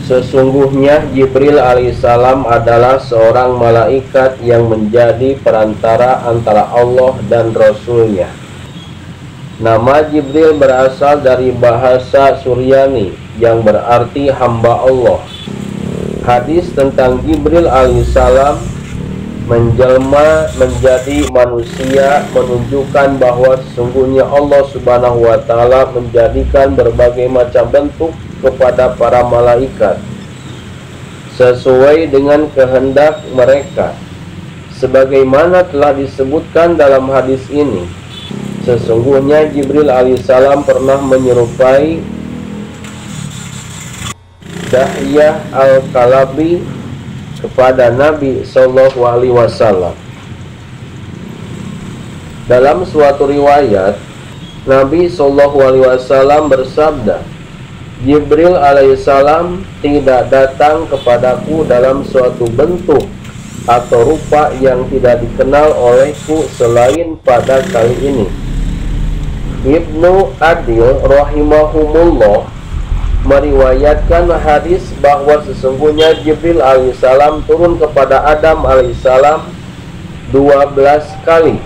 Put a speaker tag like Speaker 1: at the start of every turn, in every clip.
Speaker 1: Sesungguhnya Jibril alaihissalam adalah seorang malaikat yang menjadi perantara antara Allah dan Rasulnya. Nama Jibril berasal dari bahasa Suryani yang berarti hamba Allah. Hadis tentang Jibril alaihissalam menjelma menjadi manusia menunjukkan bahwa sesungguhnya Allah subhanahu wa ta'ala menjadikan berbagai macam bentuk kepada para malaikat sesuai dengan kehendak mereka, sebagaimana telah disebutkan dalam hadis ini. Sesungguhnya Jibril alaihissalam pernah menyerupai Dahyah al-Kalabi kepada Nabi Shallallahu Alaihi Wasallam. Dalam suatu riwayat, Nabi Shallallahu Alaihi Wasallam bersabda, Jibril alaihissalam tidak datang kepadaku dalam suatu bentuk atau rupa yang tidak dikenal olehku selain pada kali ini. Ibnu Adil rahimahumullah meriwayatkan hadis bahwa sesungguhnya Jibril alaihissalam turun kepada Adam alaihissalam 12 kali,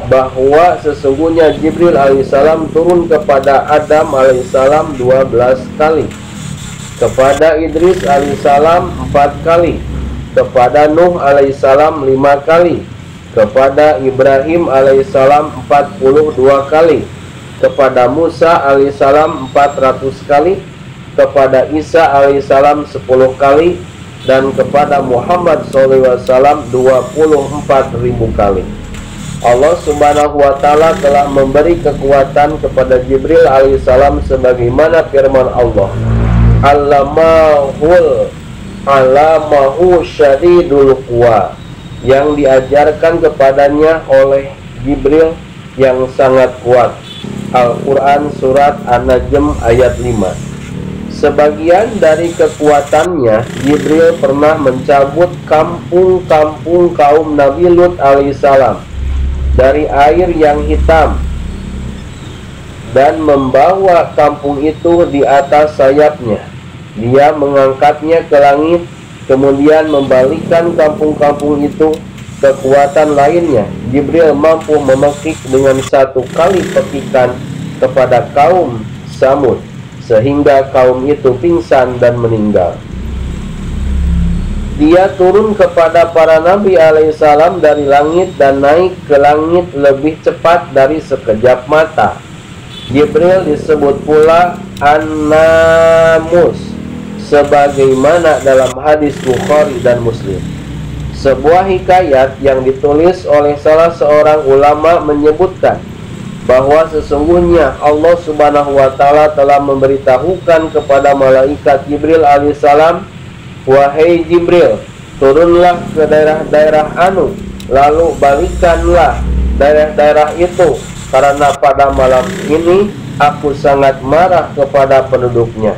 Speaker 1: bahwa sesungguhnya Jibril alaihissalam turun kepada Adam alaihissalam 12 kali, kepada Idris alaihissalam 4 kali, kepada Nuh alaihissalam 5 kali, kepada Ibrahim alaihissalam 42 kali, kepada Musa alaihissalam 400 kali, kepada Isa alaihissalam 10 kali, dan kepada Muhammad SAW 24.000 kali. Allah subhanahu wa ta'ala telah memberi kekuatan kepada Jibril alaihissalam sebagaimana firman Allah, Allamahu syadidul quwa, yang diajarkan kepadanya oleh Jibril yang sangat kuat. Al-Quran Surat An-Najm ayat 5. Sebagian dari kekuatannya, Jibril pernah mencabut kampung-kampung kaum Nabi Lut alaihissalam dari air yang hitam dan membawa kampung itu di atas sayapnya. Dia mengangkatnya ke langit, kemudian membalikkan kampung-kampung itu. Kekuatan lainnya, Jibril mampu memekik dengan 1 kali pekikan kepada kaum Samud, sehingga kaum itu pingsan dan meninggal. Dia turun kepada para nabi alaihissalam dari langit dan naik ke langit lebih cepat dari sekejap mata. Jibril disebut pula An-Namus, sebagaimana dalam hadis Bukhari dan Muslim. Sebuah hikayat yang ditulis oleh salah seorang ulama menyebutkan bahwa sesungguhnya Allah subhanahu wa ta'ala telah memberitahukan kepada malaikat Jibril alaihissalam, wahai Jibril, turunlah ke daerah-daerah Anu, lalu balikkanlah daerah-daerah itu, karena pada malam ini aku sangat marah kepada penduduknya.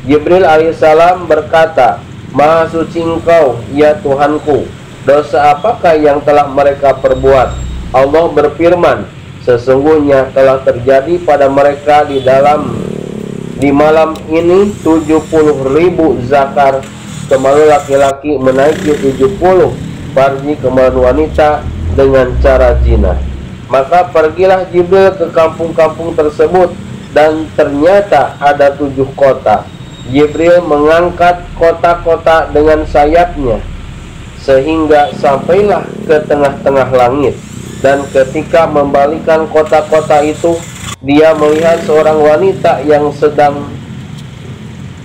Speaker 1: Jibril alaihissalam berkata, Maha suci Engkau, ya Tuhanku, dosa apakah yang telah mereka perbuat? Allah berfirman, sesungguhnya telah terjadi pada mereka di malam ini 70.000 zakar kemaluan laki-laki menaiki 70 farji kemaluan wanita dengan cara zina. Maka pergilah Jibril ke kampung-kampung tersebut, dan ternyata ada 7 kota. Jibril mengangkat kota-kota dengan sayapnya sehingga sampailah ke tengah-tengah langit, dan ketika membalikan kota-kota itu, dia melihat seorang wanita yang sedang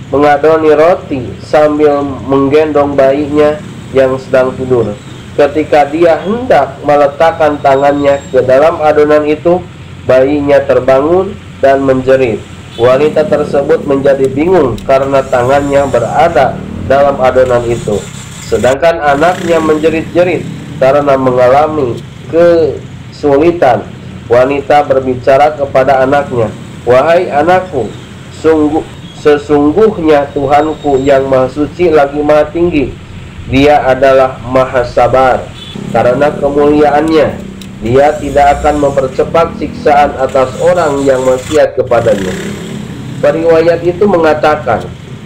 Speaker 1: mengadoni roti sambil menggendong bayinya yang sedang tidur. Ketika dia hendak meletakkan tangannya ke dalam adonan itu, bayinya terbangun dan menjerit. Wanita tersebut menjadi bingung karena tangannya berada dalam adonan itu, sedangkan anaknya menjerit-jerit karena mengalami kesulitan. Wanita berbicara kepada anaknya, wahai anakku, sesungguhnya Tuhanku yang maha suci lagi maha tinggi. Dia adalah maha sabar. Karena kemuliaannya, dia tidak akan mempercepat siksaan atas orang yang maksiat kepadanya. Periwayat itu mengatakan,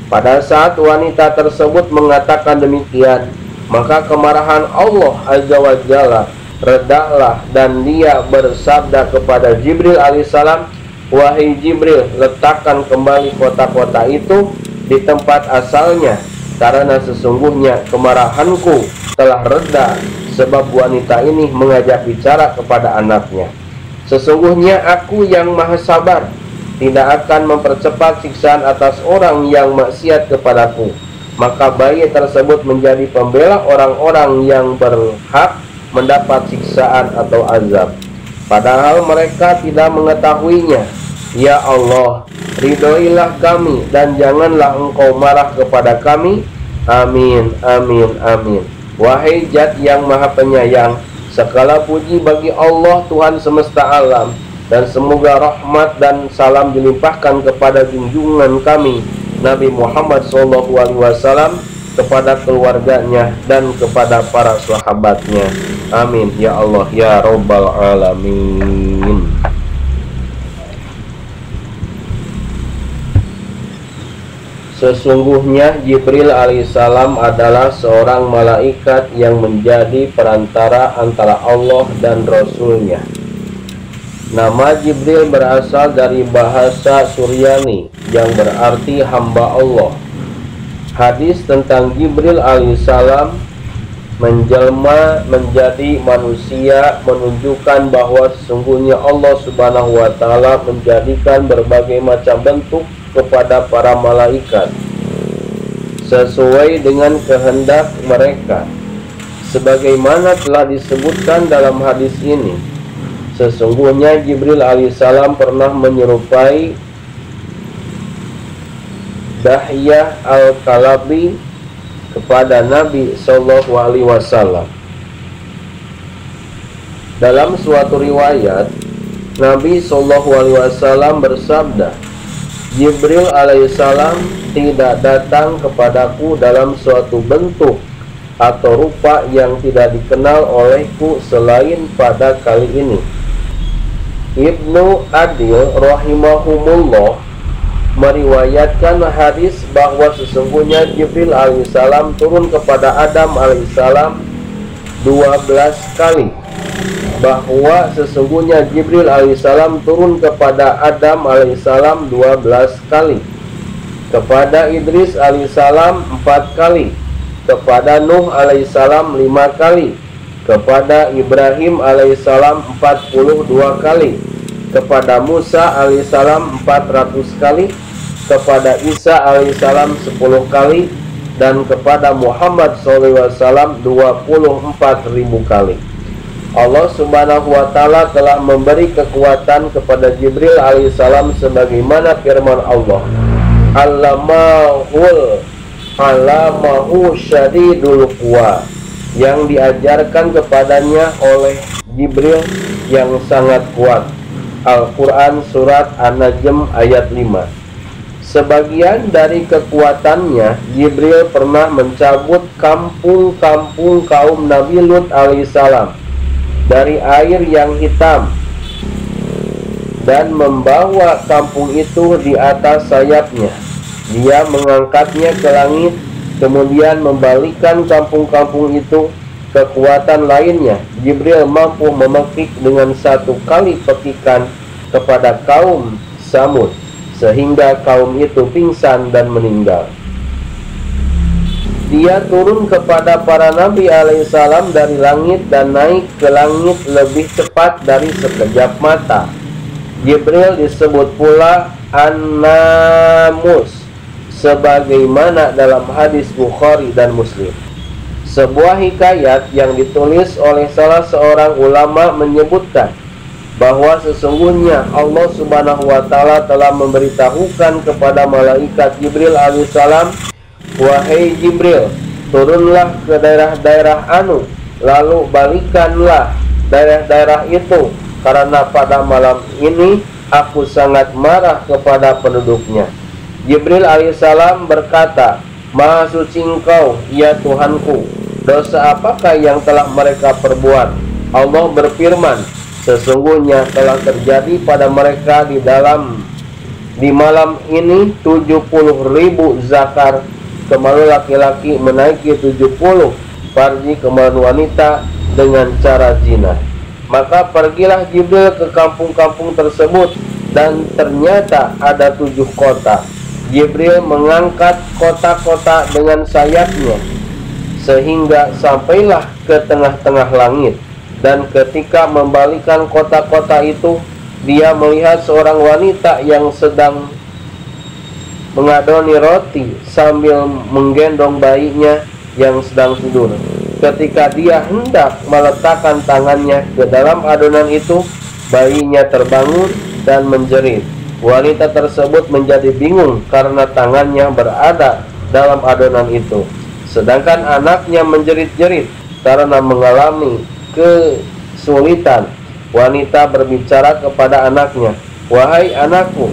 Speaker 1: Pada saat wanita tersebut mengatakan demikian, maka kemarahan Allah Azza wa Jalla redaklah dan dia bersabda kepada Jibril alaihissalam, "Wahai Jibril, letakkan kembali kotak-kotak itu di tempat asalnya, karena sesungguhnya kemarahanku telah reda sebab wanita ini mengajak bicara kepada anaknya. Sesungguhnya aku yang maha sabar, tidak akan mempercepat siksaan atas orang yang maksiat kepadaku." Maka bayi tersebut menjadi pembela orang-orang yang berhak mendapat siksaan atau azab, padahal mereka tidak mengetahuinya. Ya Allah, ridhoilah kami dan janganlah Engkau marah kepada kami. Amin, amin, amin. Wahai Zat yang maha penyayang, segala puji bagi Allah Tuhan semesta alam, dan semoga rahmat dan salam dilimpahkan kepada junjungan kami Nabi Muhammad SAW, kepada keluarganya dan kepada para sahabatnya. Amin ya Allah ya Rabbal Alamin. Sesungguhnya Jibril alaihissalam adalah seorang malaikat yang menjadi perantara antara Allah dan Rasulnya. Nama Jibril berasal dari bahasa Suryani yang berarti hamba Allah. Hadis tentang Jibril alaihissalam menjelma menjadi manusia menunjukkan bahwa sesungguhnya Allah subhanahu wa ta'ala menjadikan berbagai macam bentuk kepada para malaikat sesuai dengan kehendak mereka, sebagaimana telah disebutkan dalam hadis ini. Sesungguhnya Jibril alaihissalam pernah menyerupai Dahyah al-Kalabi kepada Nabi SAW. Dalam suatu riwayat, Nabi SAW bersabda, Jibril alaihissalam tidak datang kepadaku dalam suatu bentuk atau rupa yang tidak dikenal olehku selain pada kali ini. Ibnu Adil rahimahumullah meriwayatkan hadis bahwa sesungguhnya Jibril alaihissalam turun kepada Adam alaihissalam 12 kali, bahwa sesungguhnya Jibril alaihissalam turun kepada Adam alaihissalam 12 kali, kepada Idris alaihissalam 4 kali, kepada Nuh alaihissalam 5 kali, kepada Ibrahim alaihissalam 42 kali, kepada Musa alaihissalam 400 kali, kepada Isa alaihissalam 10 kali, dan kepada Muhammad SAW 24.000 kali. Allah subhanahu wa ta'ala telah memberi kekuatan kepada Jibril alaihissalam sebagaimana firman Allah, Allamahu syadidul quwa, yang diajarkan kepadanya oleh Jibril yang sangat kuat. Al-Quran Surat An-Najm ayat 5. Sebagian dari kekuatannya, Jibril pernah mencabut kampung-kampung kaum Nabi Lut alaihissalam dari air yang hitam dan membawa kampung itu di atas sayapnya. Dia mengangkatnya ke langit, kemudian membalikkan kampung-kampung itu. Kekuatan lainnya, Jibril mampu memekik dengan 1 kali pekikan kepada kaum Samud, sehingga kaum itu pingsan dan meninggal. Dia turun kepada para nabi alaihissalam dari langit dan naik ke langit lebih cepat dari sekejap mata. Jibril disebut pula An-Namus, sebagaimana dalam hadis Bukhari dan Muslim. Sebuah hikayat yang ditulis oleh salah seorang ulama menyebutkan bahwa sesungguhnya Allah subhanahu wa ta'ala telah memberitahukan kepada malaikat Jibril alaihissalam, "Wahai Jibril, turunlah ke daerah-daerah Anu, lalu balikanlah daerah-daerah itu, karena pada malam ini aku sangat marah kepada penduduknya." Jibril alaihissalam berkata, "Maha suci Engkau, ya Tuhanku, dosa apakah yang telah mereka perbuat?" Allah berfirman, "Sesungguhnya telah terjadi pada mereka di Di malam ini 70.000 zakar kemaluan laki-laki menaiki 70 farji kemaluan wanita dengan cara zina. Maka pergilah Jibril ke kampung-kampung tersebut, dan ternyata ada 7 kota. Jibril mengangkat kota-kota dengan sayapnya sehingga sampailah ke tengah-tengah langit. Dan ketika membalikan kota-kota itu, dia melihat seorang wanita yang sedang mengadoni roti sambil menggendong bayinya yang sedang tidur. Ketika dia hendak meletakkan tangannya ke dalam adonan itu, bayinya terbangun dan menjerit. Wanita tersebut menjadi bingung karena tangannya berada dalam adonan itu, sedangkan anaknya menjerit-jerit karena mengalami kesulitan. Wanita berbicara kepada anaknya, "Wahai anakku,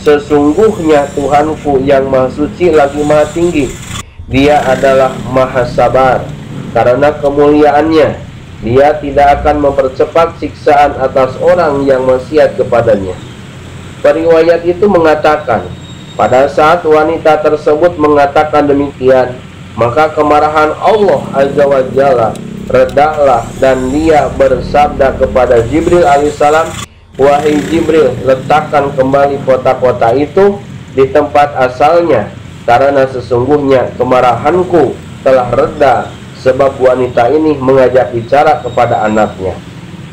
Speaker 1: sesungguhnya Tuhanku yang Maha Suci lagi Maha Tinggi. Dia adalah Maha Sabar. Karena kemuliaannya, Dia tidak akan mempercepat siksaan atas orang yang maksiat kepadanya." Periwayat itu mengatakan, pada saat wanita tersebut mengatakan demikian, maka kemarahan Allah Azza wa Jalla redaklah, dan dia bersabda kepada Jibril alaihissalam, "Wahai Jibril, letakkan kembali kota-kota itu di tempat asalnya, karena sesungguhnya kemarahanku telah reda, sebab wanita ini mengajak bicara kepada anaknya.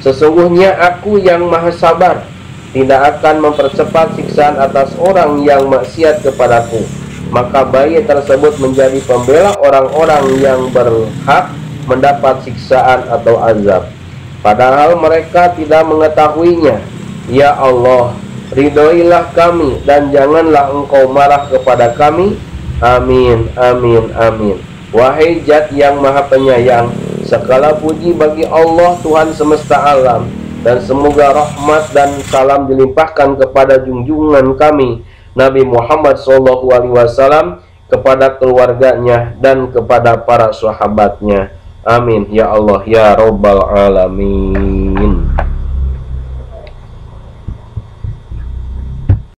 Speaker 1: Sesungguhnya aku yang maha sabar, tidak akan mempercepat siksaan atas orang yang maksiat kepadaku." Maka bayi tersebut menjadi pembela orang-orang yang berhak mendapat siksaan atau azab, padahal mereka tidak mengetahuinya. Ya Allah, ridhoilah kami dan janganlah Engkau marah kepada kami. Amin, amin, amin. Wahai Zat yang Maha Penyayang, segala puji bagi Allah Tuhan semesta alam, dan semoga rahmat dan salam dilimpahkan kepada junjungan kami Nabi Muhammad SAW, kepada keluarganya dan kepada para sahabatnya. Amin ya Allah ya Rabbal Alamin.